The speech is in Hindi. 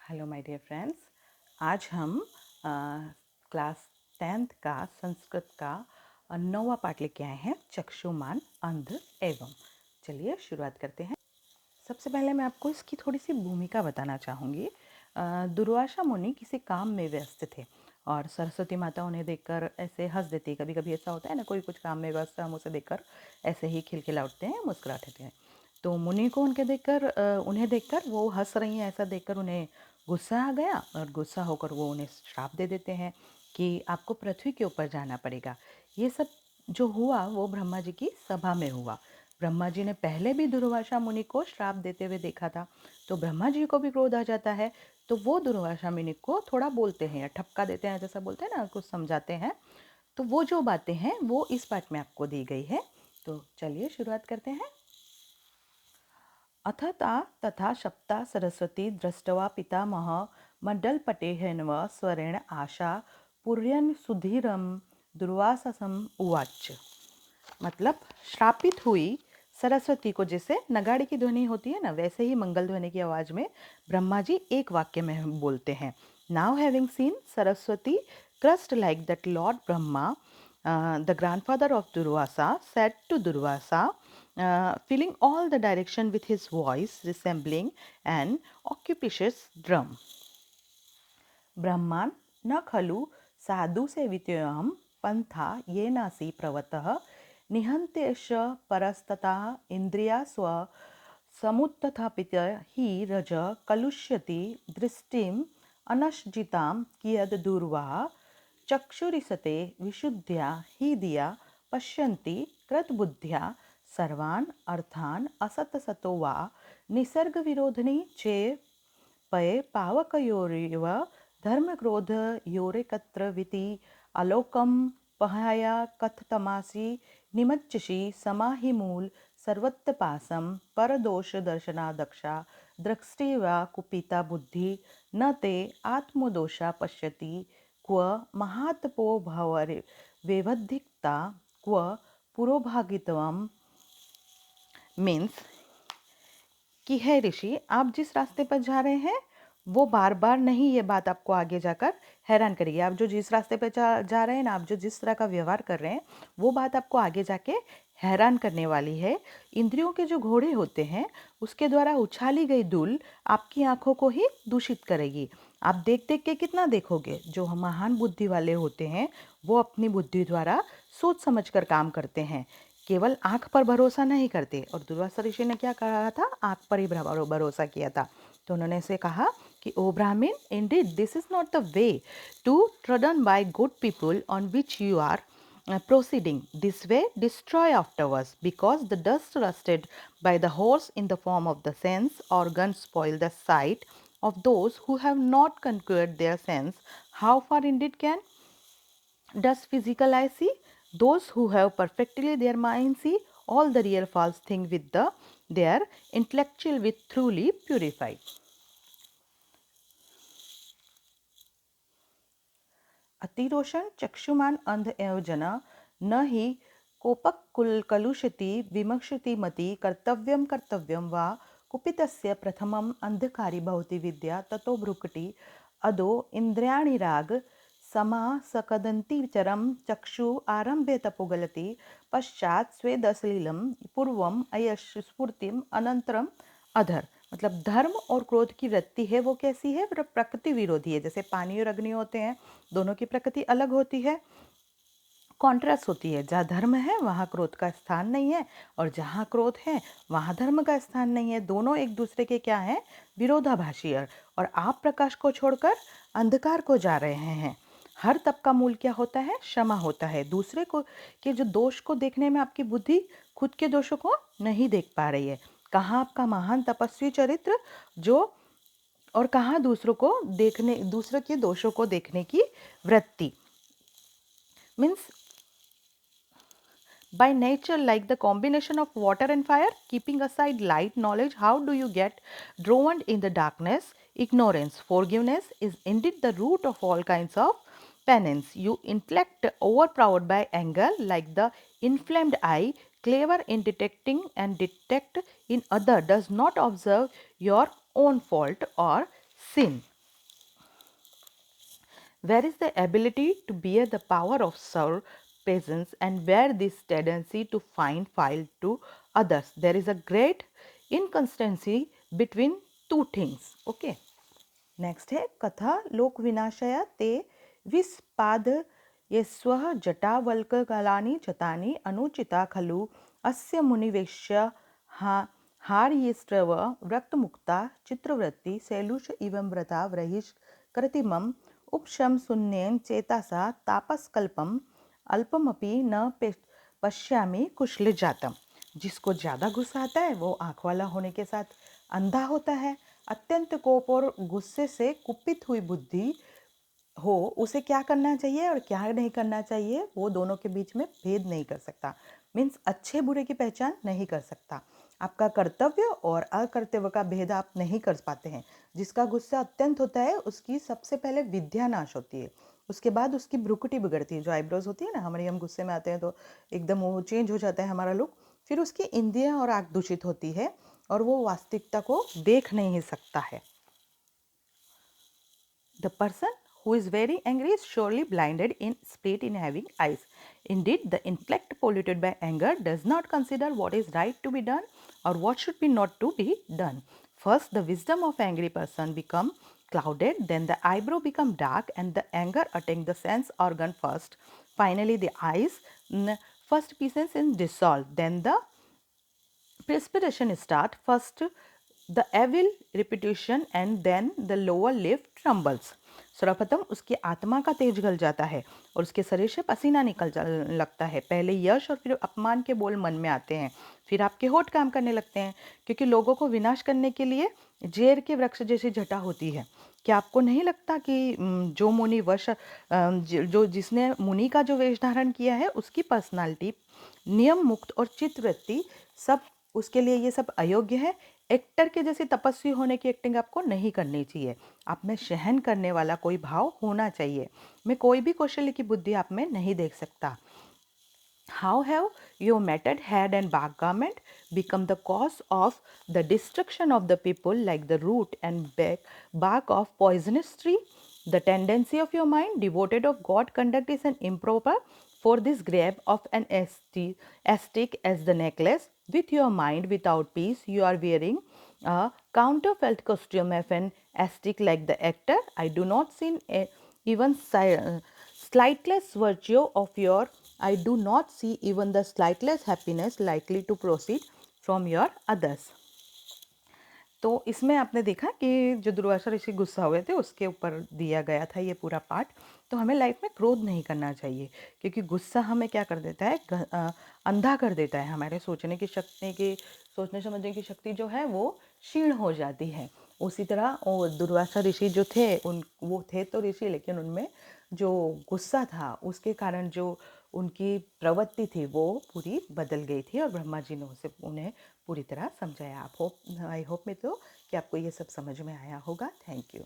Hello my dear friends. आज हम क्लास 10th का संस्कृत का नौवा पाठ लेके आए हैं, चक्षुमान अंध एवं। चलिए शुरुआत करते हैं। सबसे पहले मैं आपको इसकी थोड़ी सी भूमिका बताना चाहूँगी। दुर्वासा मुनि किसी काम में व्यस्त थे और सरस्वती माता उन्हें देखकर ऐसे हंस देती है। कभी कभी ऐसा होता है ना, कोई कुछ काम में व्यस्त है, हम उसे देखकर ऐसे ही खिलखिला उठते हैं, मुस्कुराते हैं। तो मुनि को उन्हें देखकर वो हंस रही हैं, ऐसा देखकर उन्हें गुस्सा आ गया और गुस्सा होकर वो उन्हें श्राप दे देते हैं कि आपको पृथ्वी के ऊपर जाना पड़ेगा। ये सब जो हुआ वो ब्रह्मा जी की सभा में हुआ। ब्रह्मा जी ने पहले भी दुर्वासा मुनि को श्राप देते हुए देखा था, तो ब्रह्मा जी को भी क्रोध आ जाता है। तो वो दुर्वासा मुनि को थोड़ा बोलते हैं या ठपका देते हैं, जैसा बोलते हैं ना, कुछ समझाते हैं। तो वो जो बातें हैं वो इस पाठ में आपको दी गई है। तो चलिए शुरुआत करते हैं। अथ ता तथा शप्ता सरस्वती दृष्टवा पितामह मण्डलपटेहेन्व स्वरेण आशा पुर्यन् सुधीरम दुर्वाससम उवाच। मतलब श्रापित हुई सरस्वती को, जैसे नगाड़े की ध्वनि होती है ना, वैसे ही मंगल ध्वनि की आवाज में ब्रह्मा जी एक वाक्य में बोलते हैं। Now having seen Saraswati cursed like that lord Brahma, the grandfather of Durvasa, said to Durvasa, filling all the direction with his voice resembling an auspicious drum. ब्रह्मान् न खलु साधु सेवितोऽहं पंथा येनासि प्रवतः निहन्त्येष परस्ततः इन्द्रिया स्व समुत्थापित हि रज कलुष्यति दृष्टिम् अनश्जितां कियद् दूर्वा चक्षुरिसते विशुद्ध्या हि दिया पश्यन्ति कृतबुद्ध्या सर्वान् अर्थान् असत्सतो वा निसर्गविरोधिनी चे पये पावकयोरिव धर्मक्रोधयोरेकत्रविति अलोकं पहाया कथतमासि निमज्जसि समाहिमूल सर्वत्पासं परदोषदर्शनादक्षा दृष्टिवा कुपिता बुद्धि न ते आत्मदोषा पश्यति क्व महात्पो भवरेवेवधिकता क्व पुरोभागित्वम्। मीन्स कि है ऋषि, आप जिस रास्ते पर जा रहे हैं वो बार बार नहीं, ये बात आपको आगे जाकर हैरान करेगी। आप जो जिस रास्ते पर जा रहे हैं ना, आप जो जिस तरह का व्यवहार कर रहे हैं, वो बात आपको आगे जाके हैरान करने वाली है। इंद्रियों के जो घोड़े होते हैं उसके द्वारा उछाली गई धूल आपकी आंखों को ही दूषित करेगी। आप देख देख के कितना देखोगे। जो महान बुद्धि वाले होते हैं वो अपनी बुद्धि द्वारा सोच समझ कर काम करते हैं, केवल आंख पर भरोसा नहीं करते। और दुर्वासा ऋषि ने क्या कहा था? आंख पर ही भरोसा किया था। तो उन्होंने से कहा कि O Brahmin, indeed this is not the way to trodden by good people on which you are proceeding. This way destroy afterwards, because the dust rusted by the horse in the form of the sense organs spoil the sight of those who have not conquered their sense. How far indeed can does physical eye see? Those who have perfectly their mind see all the real false thing with their intellectual with truly purified. अतिरोषण चक्षुमान अंध एव जना न हि कोपक कलुषति विमक्षति मति कर्तव्यम कर्तव्यम वा कुपितस्य प्रथमम अंधकारी भवति विद्या ततो भ्रुकुटी अदो इंद्रियाणि राग समा सकदन्ति चरम चक्षु आरंभे तपोगलति पश्चात स्वेदसलीलम पूर्वम अयश स्फूर्तिम अनंतरम अधर। मतलब धर्म और क्रोध की वृत्ति है वो कैसी है? प्रकृति विरोधी है। जैसे पानी और अग्नि होते हैं, दोनों की प्रकृति अलग होती है, कॉन्ट्रास्ट होती है। जहाँ धर्म है वहाँ क्रोध का स्थान नहीं है, और जहाँ क्रोध है वहाँ धर्म का स्थान नहीं है। दोनों एक दूसरे के क्या हैं? विरोधाभासी है। और आप प्रकाश को छोड़कर अंधकार को जा रहे हैं। हर तप का मूल क्या होता है? क्षमा होता है। दूसरे को के जो दोष को देखने में आपकी बुद्धि खुद के दोषों को नहीं देख पा रही है। कहाँ आपका महान तपस्वी चरित्र जो, और कहाँ दूसरों के दोषों को देखने की वृत्ति। Means by nature like the combination of water and fire, keeping aside light knowledge, how do you get drowned in the darkness? Ignorance. Forgiveness is indeed the root of all kinds of penance. You intellect overpowered by anger like the inflamed eye, clever in detecting and detect in other, does not observe your own fault or sin. Where is the ability to bear the power of serve peasants, and where this tendency to find fault to others? There is a great inconsistency between two things. Okay. Next है कथा लोक विनाशया ते विस्पाद यस्वः जटावल्कलानि जतानि अनुचिता खलु अस्य मुनिवेश्य हार्येष्ट्रव रक्तमुक्ता चित्रवृत्ति शैलुष इवं व्रता व्रहिष कृतिमम उपशम शून्येन चेतासा तापस्कल्पम अल्पमपि न पश्यामि कुशल जातम। जिसको ज़्यादा गुस्सा आता है वो आँख वाला होने के साथ अंधा होता है। अत्यंत कोप और गुस्से से कुपित हुई बुद्धि हो उसे क्या करना चाहिए और क्या नहीं करना चाहिए वो दोनों के बीच में भेद नहीं कर सकता। मीन्स अच्छे बुरे की पहचान नहीं कर सकता। आपका कर्तव्य और अकर्तव्य का भेद आप नहीं कर पाते हैं। जिसका गुस्सा अत्यंत होता है उसकी सबसे पहले विद्या नाश होती है, उसके बाद उसकी भ्रुकुटी बिगड़ती है, जो आईब्रोज होती है ना हमारी, हम गुस्से में आते हैं तो एकदम वो चेंज हो जाता है हमारा लुक। फिर उसकी इंद्रियां और आँख दूषित होती है और वो वास्तविकता को देख नहीं सकता है। The person who is very angry is surely blinded in spirit in having eyes. Indeed, the intellect polluted by anger does not consider what is right to be done or what should be not to be done. First, the wisdom of angry person become clouded, then the eyebrow become dark and the anger attack the sense organ first. Finally, the eyes first pieces in dissolve, then the perspiration start, first the evil repetition and then the lower lip trembles. सर्वप्रथम उसकी आत्मा का तेज गल जाता है और उसके शरीर से पसीना निकल लगता है। पहले यश और फिर अपमान के बोल मन में आते हैं, फिर आपके होठ काम करने लगते हैं, क्योंकि लोगों को विनाश करने के लिए जेर के वृक्ष जैसी जटा होती है। क्या आपको नहीं लगता कि जो मुनि वश जो जिसने मुनि का जो वेश धारण किया है उसकी पर्सनालिटी नियम मुक्त और चित्तवृत्ति सब, उसके लिए ये सब अयोग्य है। एक्टर के जैसे तपस्वी होने की एक्टिंग आपको नहीं करनी चाहिए। आप में सहन करने वाला कोई भाव होना चाहिए। मैं कोई भी कौशल्य की बुद्धि आप में नहीं देख सकता। How have your matted head and bark garment become the cause of the destruction of the people, like the root and bark of poisonous tree? The tendency of your mind devoted of God conduct is an improper for this grab of an astic as the necklace. With your mind without peace, you are wearing a counterfeit costume of an astic like the actor. I do not see even slightless virtue of your, I do not see even the slightless happiness likely to proceed from your others. तो इसमें आपने देखा कि जो दुर्वासा ऋषि गुस्सा हुए थे उसके ऊपर दिया गया था ये पूरा पाठ। तो हमें लाइफ में क्रोध नहीं करना चाहिए, क्योंकि गुस्सा हमें क्या कर देता है, अंधा कर देता है। हमारे सोचने की शक्ति की, सोचने समझने की शक्ति जो है वो क्षीण हो जाती है। उसी तरह वो दुर्वासा ऋषि जो थे वो थे तो ऋषि, लेकिन उनमें जो गुस्सा था उसके कारण जो उनकी प्रवृत्ति थी वो पूरी बदल गई थी और ब्रह्मा जी ने उसे उन्हें पूरी तरह समझाया। आई होप में तो कि आपको ये सब समझ में आया होगा। Thank you.